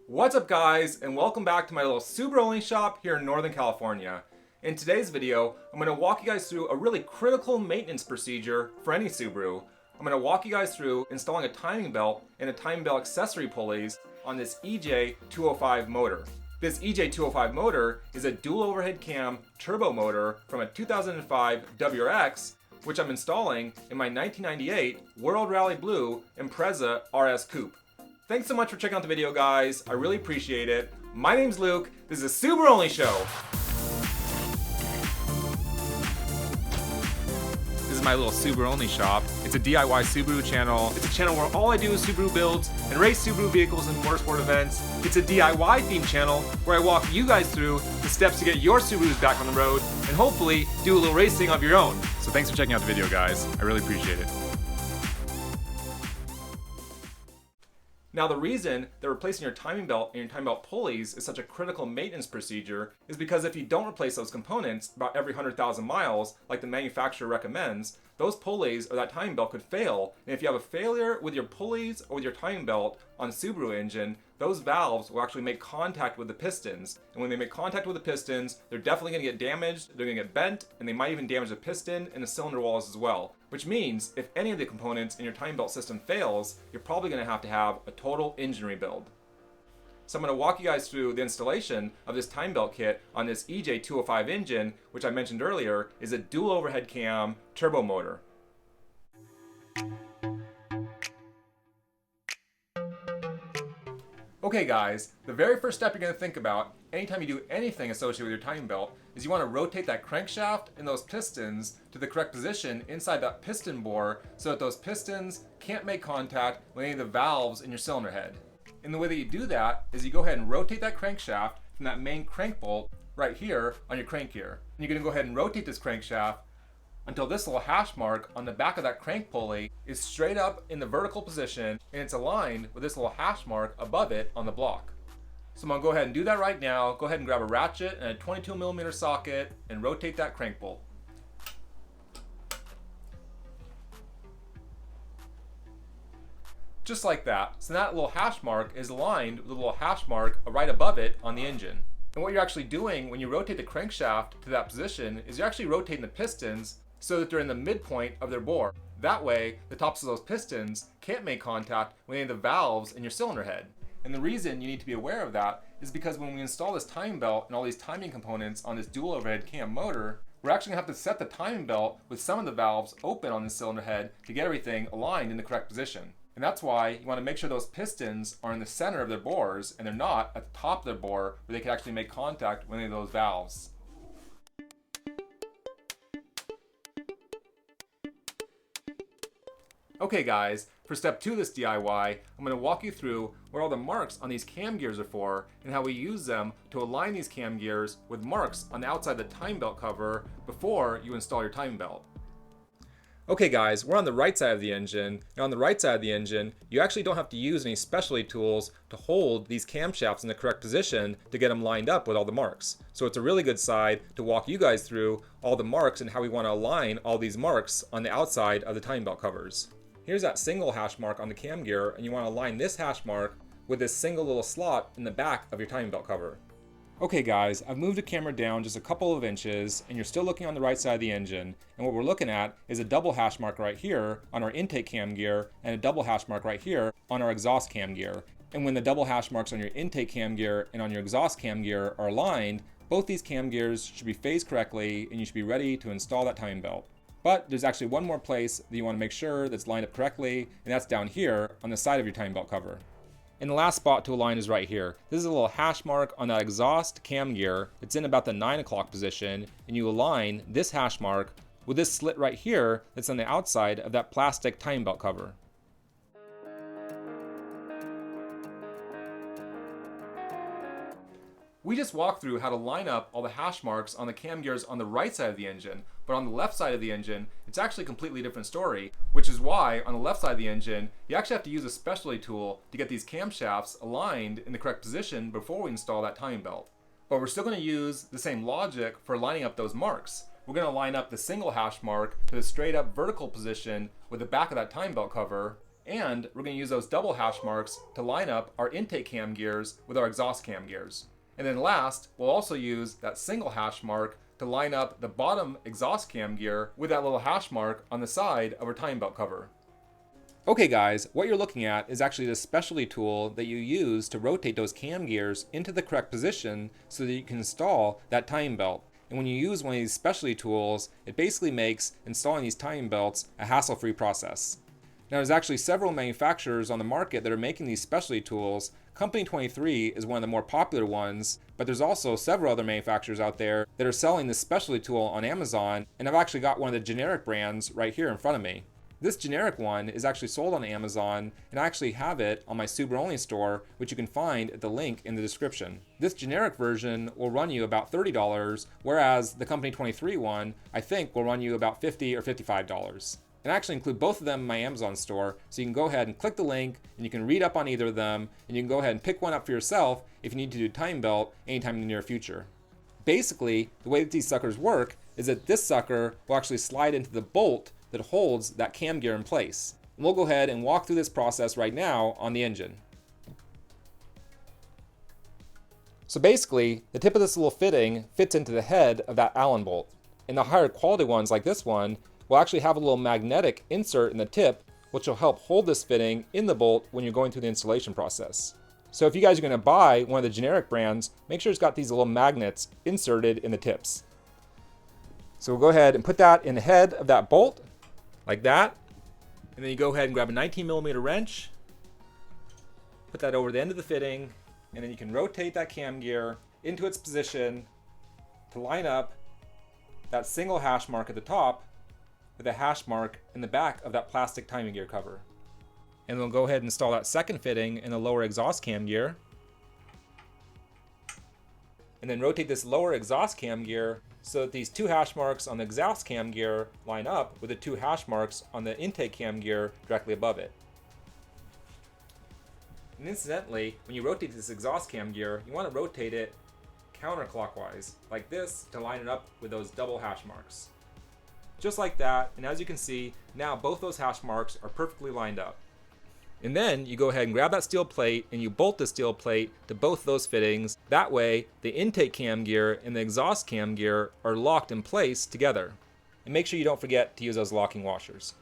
What's up guys, and welcome back to my little Subaru-only shop here in Northern California. In today's video, I'm going to walk you guys through a really critical maintenance procedure for any Subaru. I'm going to walk you guys through installing a timing belt and a timing belt accessory pulleys on this EJ205 motor. This EJ205 motor is a dual overhead cam turbo motor from a 2005 WRX, which I'm installing in my 1998 World Rally Blue IMPREZA RS Coupe. Thanks so much for checking out the video, guys. I really appreciate it. My name's Luke. This is a Subaru-only show. This is my little Subaru-only shop. It's a DIY Subaru channel. It's a channel where all I do is Subaru builds and race Subaru vehicles and motorsport events. It's a DIY themed channel where I walk you guys through the steps to get your Subarus back on the road and hopefully do a little racing of your own. So thanks for checking out the video, guys. I really appreciate it. Now, the reason that replacing your timing belt and your timing belt pulleys is such a critical maintenance procedure is because if you don't replace those components about every 100,000 miles, like the manufacturer recommends, those pulleys or that timing belt could fail. And if you have a failure with your pulleys or with your timing belt on a Subaru engine, those valves will actually make contact with the pistons. And when they make contact with the pistons, they're definitely going to get damaged, they're going to get bent, and they might even damage the piston and the cylinder walls as well. Which means if any of the components in your timing belt system fails, you're probably going to have a total engine rebuild. So I'm going to walk you guys through the installation of this timing belt kit on this EJ205 engine, which I mentioned earlier is a dual overhead cam turbo motor. Okay guys, the very first step you're going to think about anytime you do anything associated with your timing belt is you want to rotate that crankshaft and those pistons to the correct position inside that piston bore so that those pistons can't make contact with any of the valves in your cylinder head. And the way that you do that is you go ahead and rotate that crankshaft from that main crank bolt right here on your crank gear. And you're going to go ahead and rotate this crankshaft until this little hash mark on the back of that crank pulley is straight up in the vertical position and it's aligned with this little hash mark above it on the block. So I'm going to go ahead and do that right now. Go ahead and grab a ratchet and a 22mm socket and rotate that crank bolt. Just like that. So that little hash mark is aligned with the little hash mark right above it on the engine. And what you're actually doing when you rotate the crankshaft to that position is you're actually rotating the pistons so that they're in the midpoint of their bore. That way, the tops of those pistons can't make contact with any of the valves in your cylinder head. And the reason you need to be aware of that is because when we install this timing belt and all these timing components on this dual overhead cam motor, we're actually going to have to set the timing belt with some of the valves open on the cylinder head to get everything aligned in the correct position. And that's why you want to make sure those pistons are in the center of their bores and they're not at the top of their bore where they can actually make contact with any of those valves. Okay guys, for step 2 of this DIY, I'm going to walk you through what all the marks on these cam gears are for and how we use them to align these cam gears with marks on the outside of the timing belt cover before you install your timing belt. Okay guys, we're on the right side of the engine, and on the right side of the engine, you actually don't have to use any specialty tools to hold these camshafts in the correct position to get them lined up with all the marks. So it's a really good side to walk you guys through all the marks and how we want to align all these marks on the outside of the timing belt covers. Here's that single hash mark on the cam gear, and you want to align this hash mark with this single little slot in the back of your timing belt cover. Okay guys, I've moved the camera down just a couple of inches and you're still looking on the right side of the engine, and what we're looking at is a double hash mark right here on our intake cam gear and a double hash mark right here on our exhaust cam gear. And when the double hash marks on your intake cam gear and on your exhaust cam gear are aligned, both these cam gears should be phased correctly and you should be ready to install that timing belt. But there's actually one more place that you want to make sure that's lined up correctly, and that's down here on the side of your timing belt cover. And the last spot to align is right here. This is a little hash mark on that exhaust cam gear. It's in about the 9 o'clock position, and you align this hash mark with this slit right here that's on the outside of that plastic timing belt cover. We just walked through how to line up all the hash marks on the cam gears on the right side of the engine, but on the left side of the engine, it's actually a completely different story, which is why on the left side of the engine, you actually have to use a specialty tool to get these camshafts aligned in the correct position before we install that timing belt. But we're still going to use the same logic for lining up those marks. We're going to line up the single hash mark to the straight up vertical position with the back of that timing belt cover, And we're going to use those double hash marks to line up our intake cam gears with our exhaust cam gears. And then last, we'll also use that single hash mark to line up the bottom exhaust cam gear with that little hash mark on the side of our timing belt cover. Okay guys, what you're looking at is actually the specialty tool that you use to rotate those cam gears into the correct position so that you can install that timing belt. And when you use one of these specialty tools, it basically makes installing these timing belts a hassle-free process. Now there's actually several manufacturers on the market that are making these specialty tools. Company 23 is one of the more popular ones, but there's also several other manufacturers out there that are selling this specialty tool on Amazon, and I've actually got one of the generic brands right here in front of me. This generic one is actually sold on Amazon, and I actually have it on my SubaruONLY store, which you can find at the link in the description. This generic version will run you about $30, whereas the Company 23 one, I think, will run you about $50 or $55. And I actually include both of them in my Amazon store, so you can go ahead and click the link, and you can read up on either of them, and you can go ahead and pick one up for yourself if you need to do timing belt anytime in the near future. Basically, the way that these suckers work is that this sucker will actually slide into the bolt that holds that cam gear in place. And we'll go ahead and walk through this process right now on the engine. So basically, the tip of this little fitting fits into the head of that Allen bolt. And the higher quality ones like this one will actually have a little magnetic insert in the tip, which will help hold this fitting in the bolt when you're going through the installation process. So if you guys are going to buy one of the generic brands, make sure it's got these little magnets inserted in the tips. So we'll go ahead and put that in the head of that bolt, like that. And then you go ahead and grab a 19mm wrench, put that over the end of the fitting, and then you can rotate that cam gear into its position to line up that single hash mark at the top with a hash mark in the back of that plastic timing gear cover. And we'll go ahead and install that second fitting in the lower exhaust cam gear. And then rotate this lower exhaust cam gear so that these two hash marks on the exhaust cam gear line up with the two hash marks on the intake cam gear directly above it. And incidentally, when you rotate this exhaust cam gear, you want to rotate it counterclockwise, like this, to line it up with those double hash marks. Just like that, and as you can see, now both those hash marks are perfectly lined up. And then you go ahead and grab that steel plate and you bolt the steel plate to both those fittings. That way, the intake cam gear and the exhaust cam gear are locked in place together. And make sure you don't forget to use those locking washers.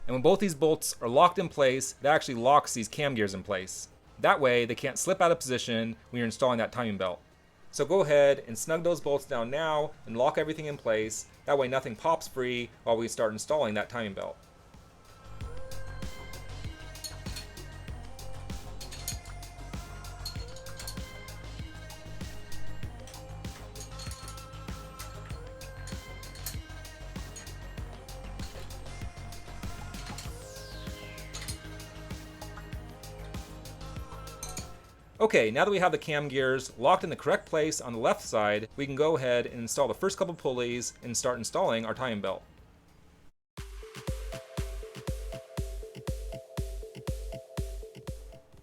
And when both these bolts are locked in place, that actually locks these cam gears in place. That way, they can't slip out of position when you're installing that timing belt. So go ahead and snug those bolts down now and lock everything in place. That way nothing pops free while we start installing that timing belt. Okay, now that we have the cam gears locked in the correct place on the left side, we can go ahead and install the first couple pulleys and start installing our timing belt.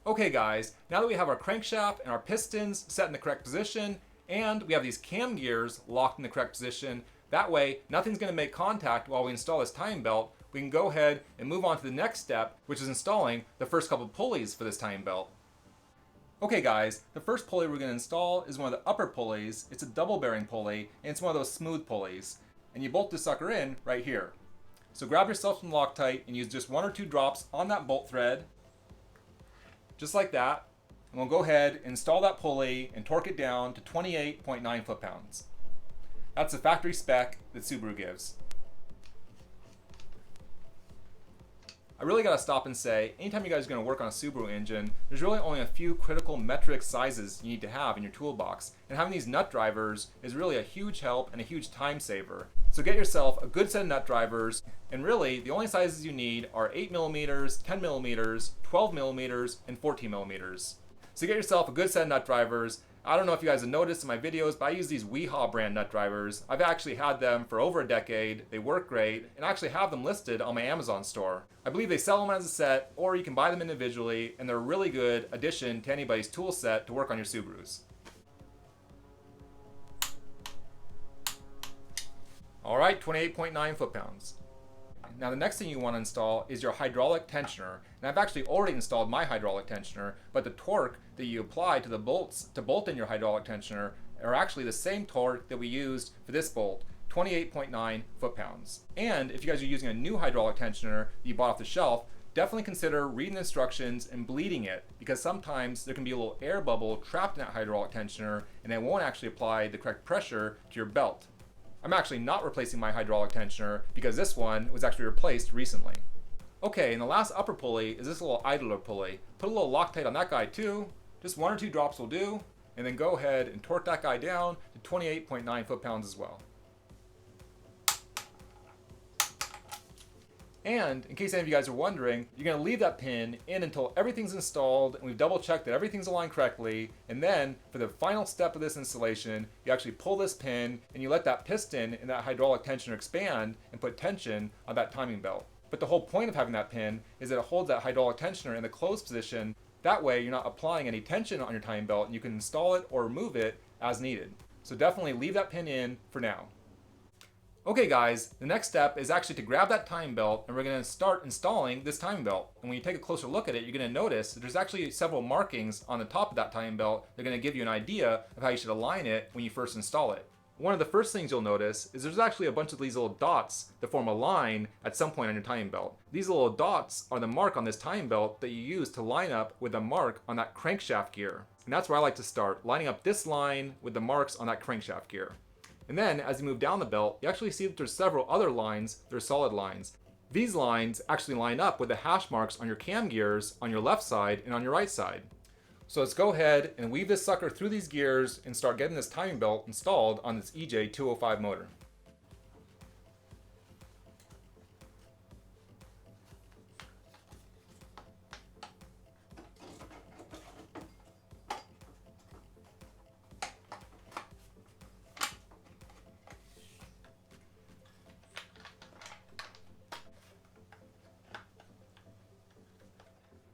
Okay guys, now that we have our crankshaft and our pistons set in the correct position, and we have these cam gears locked in the correct position, that way nothing's going to make contact while we install this timing belt, we can go ahead and move on to the next step, which is installing the first couple pulleys for this timing belt. Okay guys, the first pulley we're going to install is one of the upper pulleys. It's a double bearing pulley, and it's one of those smooth pulleys. And you bolt this sucker in right here. So grab yourself some Loctite and use just 1 or 2 drops on that bolt thread, just like that. And we'll go ahead and install that pulley and torque it down to 28.9 foot-pounds. That's the factory spec that Subaru gives. I really gotta stop and say, anytime you guys are gonna work on a Subaru engine, there's really only a few critical metric sizes you need to have in your toolbox, and having these nut drivers is really a huge help and a huge time saver. So get yourself a good set of nut drivers, and really the only sizes you need are 8mm, 10mm, 12mm, and 14mm. So get yourself a good set of nut drivers. I don't know if you guys have noticed in my videos, but I use these Weehaw brand nut drivers. I've actually had them for over a decade. They work great, and I actually have them listed on my Amazon store. I believe they sell them as a set, or you can buy them individually, and they're a really good addition to anybody's tool set to work on your Subarus. Alright, 28.9 foot-pounds. Now the next thing you want to install is your hydraulic tensioner. And I've actually already installed my hydraulic tensioner, but the torque that you apply to the bolts to bolt in your hydraulic tensioner are actually the same torque that we used for this bolt, 28.9 foot-pounds. And if you guys are using a new hydraulic tensioner that you bought off the shelf, definitely consider reading the instructions and bleeding it, because sometimes there can be a little air bubble trapped in that hydraulic tensioner and it won't actually apply the correct pressure to your belt. I'm actually not replacing my hydraulic tensioner because this one was actually replaced recently. Okay, and the last upper pulley is this little idler pulley. Put a little Loctite on that guy too. Just 1 or 2 drops will do. And then go ahead and torque that guy down to 28.9 foot-pounds as well. And in case any of you guys are wondering, you're going to leave that pin in until everything's installed and we've double checked that everything's aligned correctly. And then for the final step of this installation, you actually pull this pin and you let that piston in that hydraulic tensioner expand and put tension on that timing belt. But the whole point of having that pin is that it holds that hydraulic tensioner in the closed position. That way you're not applying any tension on your timing belt and you can install it or remove it as needed. So definitely leave that pin in for now. Okay guys, the next step is actually to grab that timing belt and we're going to start installing this timing belt. And when you take a closer look at it, you're going to notice that there's actually several markings on the top of that timing belt that are going to give you an idea of how you should align it when you first install it. One of the first things you'll notice is there's actually a bunch of these little dots that form a line at some point on your timing belt. These little dots are the mark on this timing belt that you use to line up with the mark on that crankshaft gear. And that's where I like to start, lining up this line with the marks on that crankshaft gear. And then as you move down the belt, you actually see that there's several other lines that are solid lines. These lines actually line up with the hash marks on your cam gears on your left side and on your right side. So let's go ahead and weave this sucker through these gears and start getting this timing belt installed on this EJ205 motor.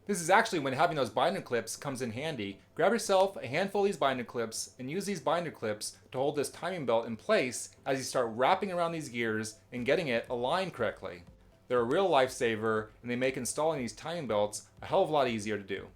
This is actually when having those binder clips comes in handy. Grab yourself a handful of these binder clips and use these binder clips to hold this timing belt in place as you start wrapping around these gears and getting it aligned correctly. They're a real lifesaver and they make installing these timing belts a hell of a lot easier to do.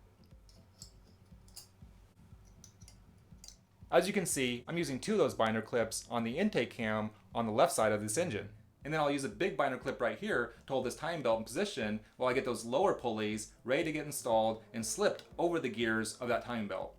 As you can see, I'm using 2 of those binder clips on the intake cam on the left side of this engine. And then I'll use a big binder clip right here to hold this timing belt in position while I get those lower pulleys ready to get installed and slipped over the gears of that timing belt.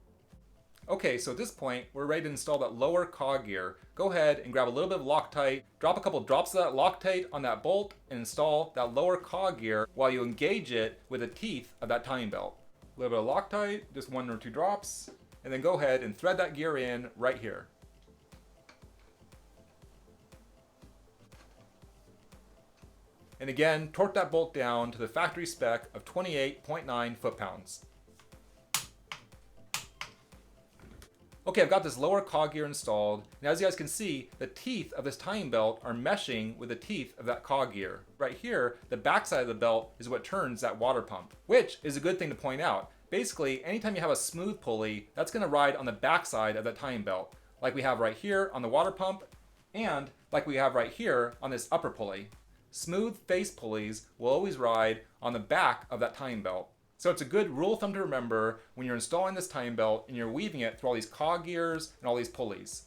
Okay, so at this point, we're ready to install that lower cog gear. Go ahead and grab a little bit of Loctite, drop a couple drops of that Loctite on that bolt and install that lower cog gear while you engage it with the teeth of that timing belt. A little bit of Loctite, just 1 or 2 drops, and then go ahead and thread that gear in right here. And again, torque that bolt down to the factory spec of 28.9 foot-pounds. Okay, I've got this lower cog gear installed, and as you guys can see, the teeth of this timing belt are meshing with the teeth of that cog gear. Right here, the backside of the belt is what turns that water pump, which is a good thing to point out. Basically, anytime you have a smooth pulley, that's going to ride on the backside of that timing belt, like we have right here on the water pump, and like we have right here on this upper pulley. Smooth face pulleys will always ride on the back of that timing belt. So it's a good rule of thumb to remember when you're installing this timing belt and you're weaving it through all these cog gears and all these pulleys.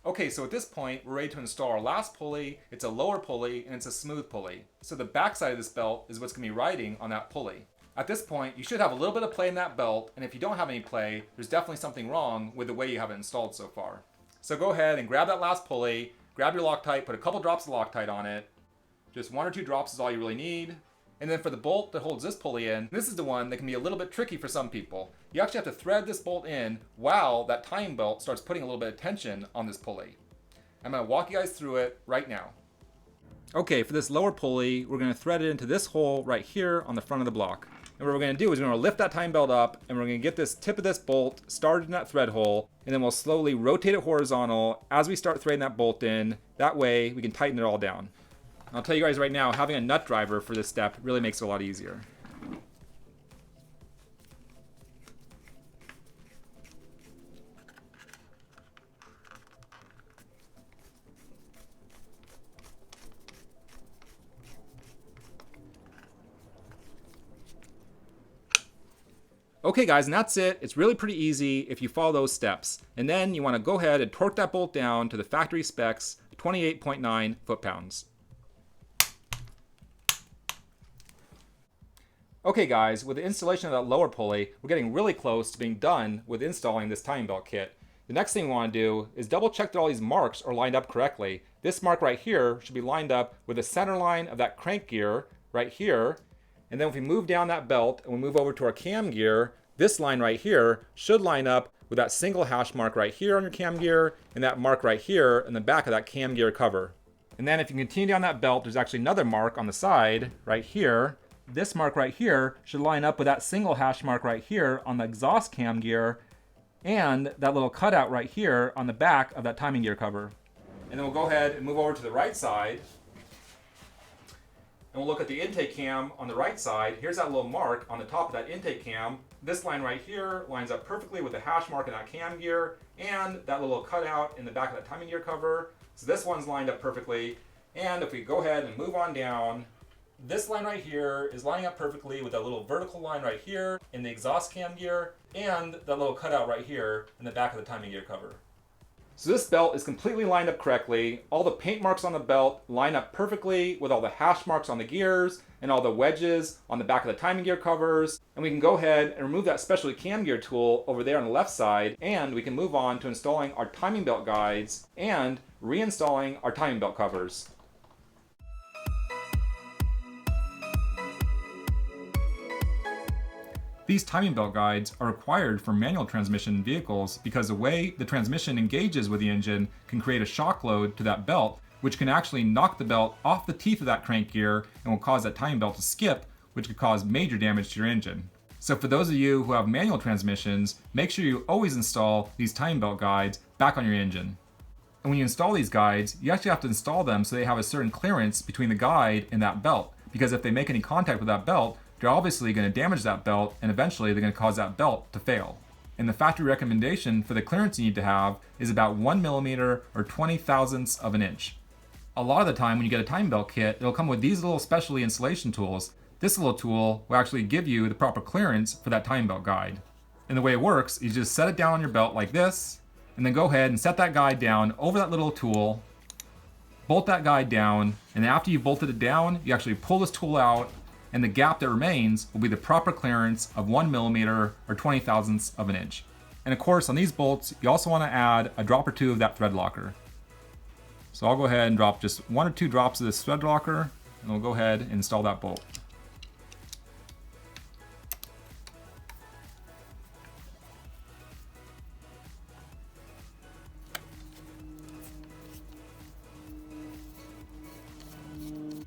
Okay, so at this point, we're ready to install our last pulley. It's a lower pulley and it's a smooth pulley. So the back side of this belt is what's going to be riding on that pulley. At this point, you should have a little bit of play in that belt, and if you don't have any play, there's definitely something wrong with the way you have it installed so far. So go ahead and grab that last pulley, grab your Loctite, put a couple drops of Loctite on it. Just 1 or 2 drops is all you really need. And then for the bolt that holds this pulley in, this is the one that can be a little bit tricky for some people. You actually have to thread this bolt in while that timing belt starts putting a little bit of tension on this pulley. I'm going to walk you guys through it right now. Okay, for this lower pulley, we're going to thread it into this hole right here on the front of the block. And what we're going to do is we're going to lift that timing belt up, and we're going to get this tip of this bolt started in that thread hole, and then we'll slowly rotate it horizontal as we start threading that bolt in. That way we can tighten it all down. And I'll tell you guys right now, having a nut driver for this step really makes it a lot easier. Okay guys, and that's it. It's really pretty easy if you follow those steps. And then you want to go ahead and torque that bolt down to the factory specs, 28.9 foot-pounds. Okay guys, with the installation of that lower pulley, we're getting really close to being done with installing this timing belt kit. The next thing we want to do is double check that all these marks are lined up correctly. This mark right here should be lined up with the center line of that crank gear right here. And then if we move down that belt and we move over to our cam gear, this line right here should line up with that single hash mark right here on your cam gear and that mark right here in the back of that cam gear cover. And then if you continue down that belt, there's actually another mark on the side right here. This mark right here should line up with that single hash mark right here on the exhaust cam gear and that little cutout right here on the back of that timing gear cover. And then we'll go ahead and move over to the right side. And we'll look at the intake cam on the right side. Here's that little mark on the top of that intake cam. This line right here lines up perfectly with the hash mark in that cam gear and that little cutout in the back of that timing gear cover. So this one's lined up perfectly. And if we go ahead and move on down, this line right here is lining up perfectly with that little vertical line right here in the exhaust cam gear and that little cutout right here in the back of the timing gear cover. So this belt is completely lined up correctly. All the paint marks on the belt line up perfectly with all the hash marks on the gears and all the wedges on the back of the timing gear covers. And we can go ahead and remove that specialty cam gear tool over there on the left side, and we can move on to installing our timing belt guides and reinstalling our timing belt covers. These timing belt guides are required for manual transmission vehicles because the way the transmission engages with the engine can create a shock load to that belt, which can actually knock the belt off the teeth of that crank gear and will cause that timing belt to skip, which could cause major damage to your engine. So for those of you who have manual transmissions, make sure you always install these timing belt guides back on your engine. And when you install these guides, you actually have to install them so they have a certain clearance between the guide and that belt, because if they make any contact with that belt, they're obviously going to damage that belt, and eventually they're going to cause that belt to fail. And the factory recommendation for the clearance you need to have is about 1 millimeter or 20 thousandths of an inch. A lot of the time when you get a timing belt kit, it'll come with these little specialty installation tools. This little tool will actually give you the proper clearance for that timing belt guide. And the way it works is you just set it down on your belt like this, and then go ahead and set that guide down over that little tool, bolt that guide down, and after you've bolted it down, you actually pull this tool out, and the gap that remains will be the proper clearance of 1 millimeter or 20 thousandths of an inch. And of course, on these bolts, you also want to add a drop or two of that thread locker. So I'll go ahead and drop just 1 or 2 drops of this thread locker, and we'll go ahead and install that bolt.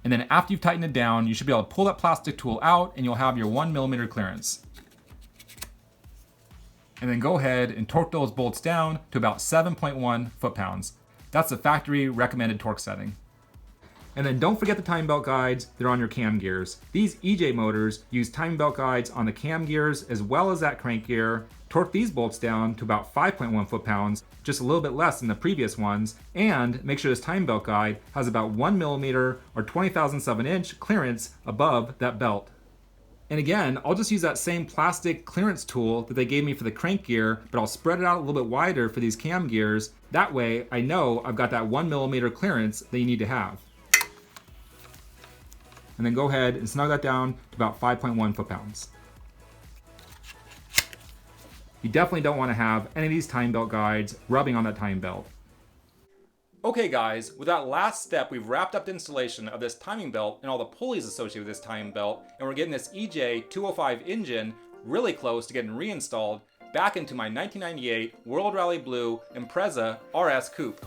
And then after you've tightened it down, you should be able to pull that plastic tool out and you'll have your 1 millimeter clearance. And then go ahead and torque those bolts down to about 7.1 foot-pounds. That's the factory recommended torque setting. And then don't forget the timing belt guides, they're on your cam gears. These EJ motors use timing belt guides on the cam gears as well as that crank gear. Torque these bolts down to about 5.1 foot-pounds, just a little bit less than the previous ones, and make sure this timing belt guide has about 1 millimeter or 20 thousandths of an inch clearance above that belt. And again, I'll just use that same plastic clearance tool that they gave me for the crank gear, but I'll spread it out a little bit wider for these cam gears. That way I know I've got that 1 millimeter clearance that you need to have. And then go ahead and snug that down to about 5.1 foot-pounds. You definitely don't want to have any of these timing belt guides rubbing on that timing belt. Okay guys, with that last step, we've wrapped up the installation of this timing belt and all the pulleys associated with this timing belt, and we're getting this EJ205 engine really close to getting reinstalled back into my 1998 World Rally Blue IMPREZA RS Coupe.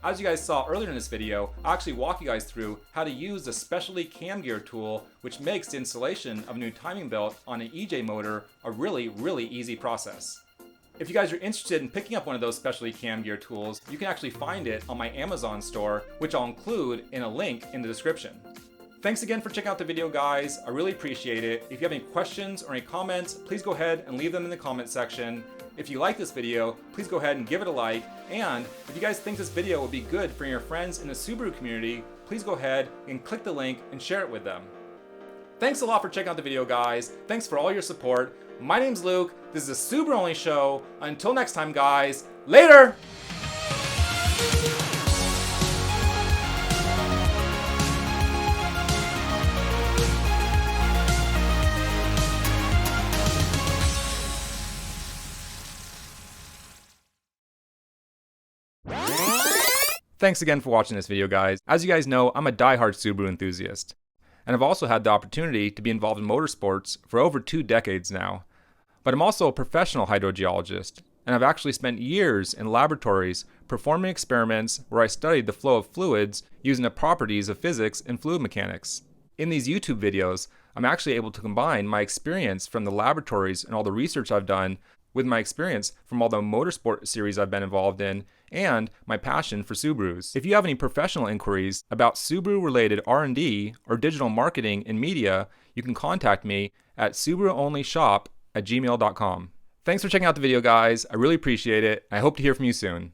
As you guys saw earlier in this video, I'll actually walk you guys through how to use the specialty cam gear tool, which makes the installation of a new timing belt on an EJ motor a really easy process. If you guys are interested in picking up one of those specialty cam gear tools, you can actually find it on my Amazon store, which I'll include in a link in the description. Thanks again for checking out the video, guys. I really appreciate it. If you have any questions or any comments, please go ahead and leave them in the comment section. If you like this video, please go ahead and give it a like. And if you guys think this video would be good for your friends in the Subaru community, please go ahead and click the link and share it with them. Thanks a lot for checking out the video, guys. Thanks for all your support. My name's Luke. This is the Subaru Only Show. Until next time, guys. Later! Thanks again for watching this video, guys. As you guys know, I'm a diehard Subaru enthusiast. And I've also had the opportunity to be involved in motorsports for over 2 decades now. But I'm also a professional hydrogeologist, and I've actually spent years in laboratories performing experiments where I studied the flow of fluids using the properties of physics and fluid mechanics. In these YouTube videos, I'm actually able to combine my experience from the laboratories and all the research I've done with my experience from all the motorsport series I've been involved in and my passion for Subarus. If you have any professional inquiries about Subaru-related R&D or digital marketing and media, you can contact me at SubaruONLYshop@gmail.com. Thanks for checking out the video, guys. I really appreciate it. I hope to hear from you soon.